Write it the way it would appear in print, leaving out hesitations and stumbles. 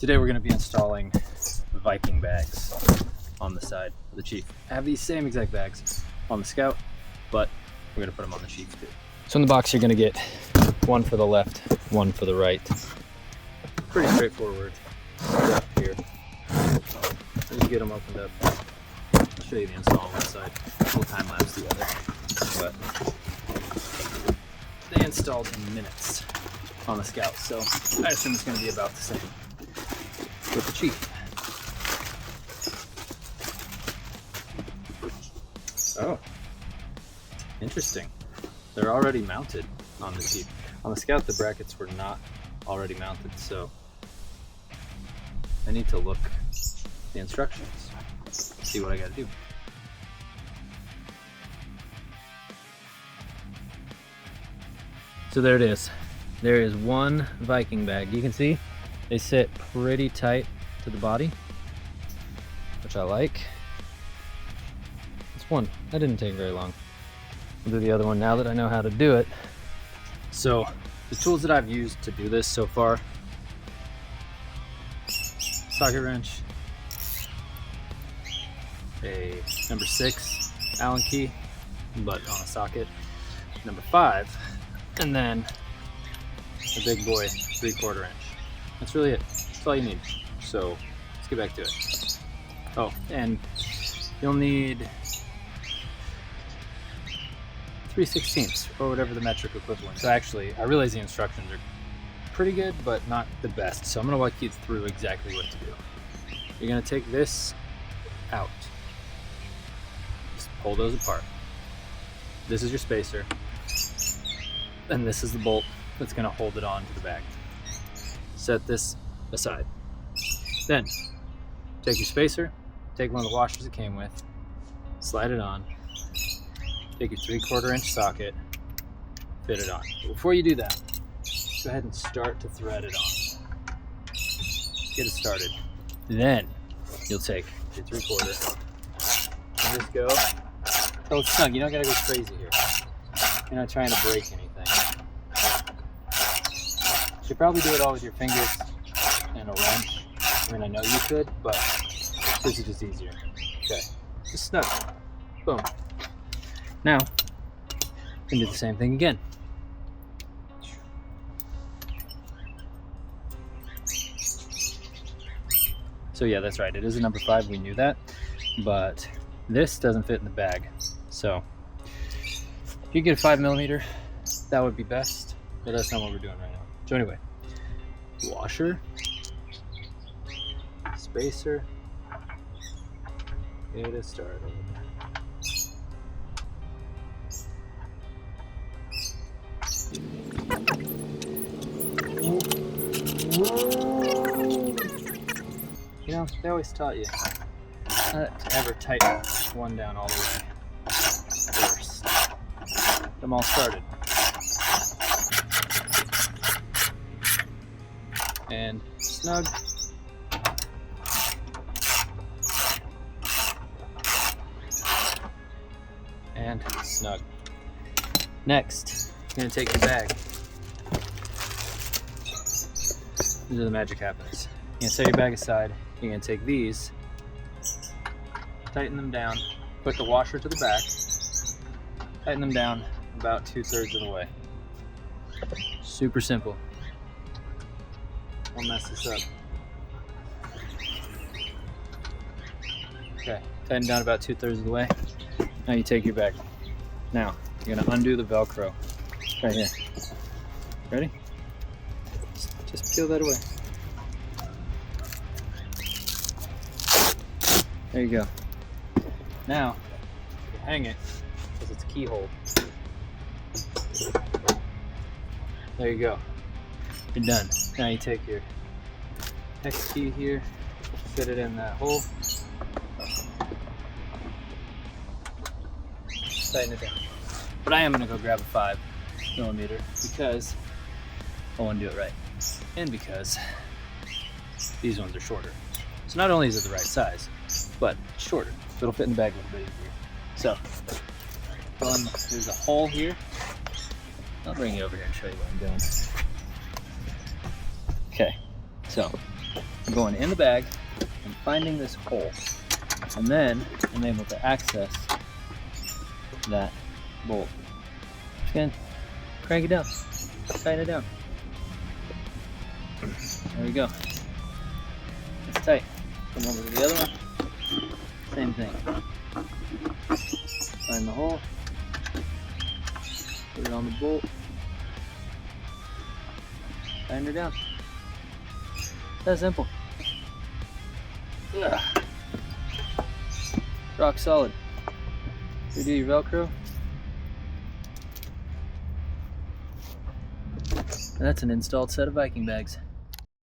Today we're going to be installing Viking bags on the side of the Chief. I have these same exact bags on the Scout, but we're going to put them on the Chief too. So in the box you're going to get one for the left, one for the right. Pretty straightforward stuff here. Just get them opened up. I'll show you the install on one side. We'll time lapse the other. But they installed in minutes on the Scout, so I assume it's going to be about the same with the Chief. Oh, interesting. They're already mounted on the Chief. On the Scout, the brackets were not already mounted, so I need to look at the instructions, see what I gotta do. So there it is. There is one Viking bag. You can see they sit pretty tight to the body, which I like. It's one. That didn't take very long. I'll do the other one now that I know how to do it. So the tools that I've used to do this so far: socket wrench, a number 6 Allen key, but on a socket, number 5, and then a big boy 3/4 inch. That's really it. That's all you need. So let's get back to it. Oh, and you'll need 3/16 or whatever the metric equivalent. So actually, I realize the instructions are pretty good, but not the best. So I'm gonna walk you through exactly what to do. You're gonna take this out. Just pull those apart. This is your spacer, and this is the bolt that's gonna hold it on to the bag. Set this aside. Then take your spacer, take one of the washers it came with, slide it on, take your 3/4 inch socket, fit it on. But before you do that, go ahead and start to thread it on. Get it started. Then you'll take your 3/4 and just go till it's snug. You don't gotta go crazy here. You're not trying to break anything. You could probably do it all with your fingers and a wrench. I mean, I know you could, but this is just easier. Okay, just snug. Boom. Now, you can do the same thing again. So yeah, that's right. It is a number 5. We knew that, but this doesn't fit in the bag. So if you get a 5mm, that would be best, but that's not what we're doing right now. So anyway, washer, spacer, get it started. You know, they always taught you not to ever tighten one down all the way first. Get them all started. And snug. And snug. Next, you're gonna take your bag. This is the magic happens. You're gonna set your bag aside. You're gonna take these, tighten them down, put the washer to the back, tighten them down about 2/3 of the way. Super simple. Don't mess this up. Okay, tighten down about 2/3 of the way. Now you take your bag. Now, you're gonna undo the Velcro right here. Ready? Just peel that away. There you go. Now, you hang it because it's keyhole. There you go. You're done. Now you take your X key here, fit it in that hole, tighten it down. But I am gonna go grab a 5mm because I want to do it right, and because these ones are shorter. So not only is it the right size, but it's shorter, so it'll fit in the bag a little bit easier. So, there's a hole here. I'll bring you over here and show you what I'm doing. Okay, so going in the bag and finding this hole. And then I'm able to access that bolt. Just gonna crank it down, tighten it down. There we go. It's tight. Come over to the other one. Same thing. Find the hole. Put it on the bolt. Tighten her down. That simple. Ugh. Rock solid. You do your Velcro. And that's an installed set of Viking bags.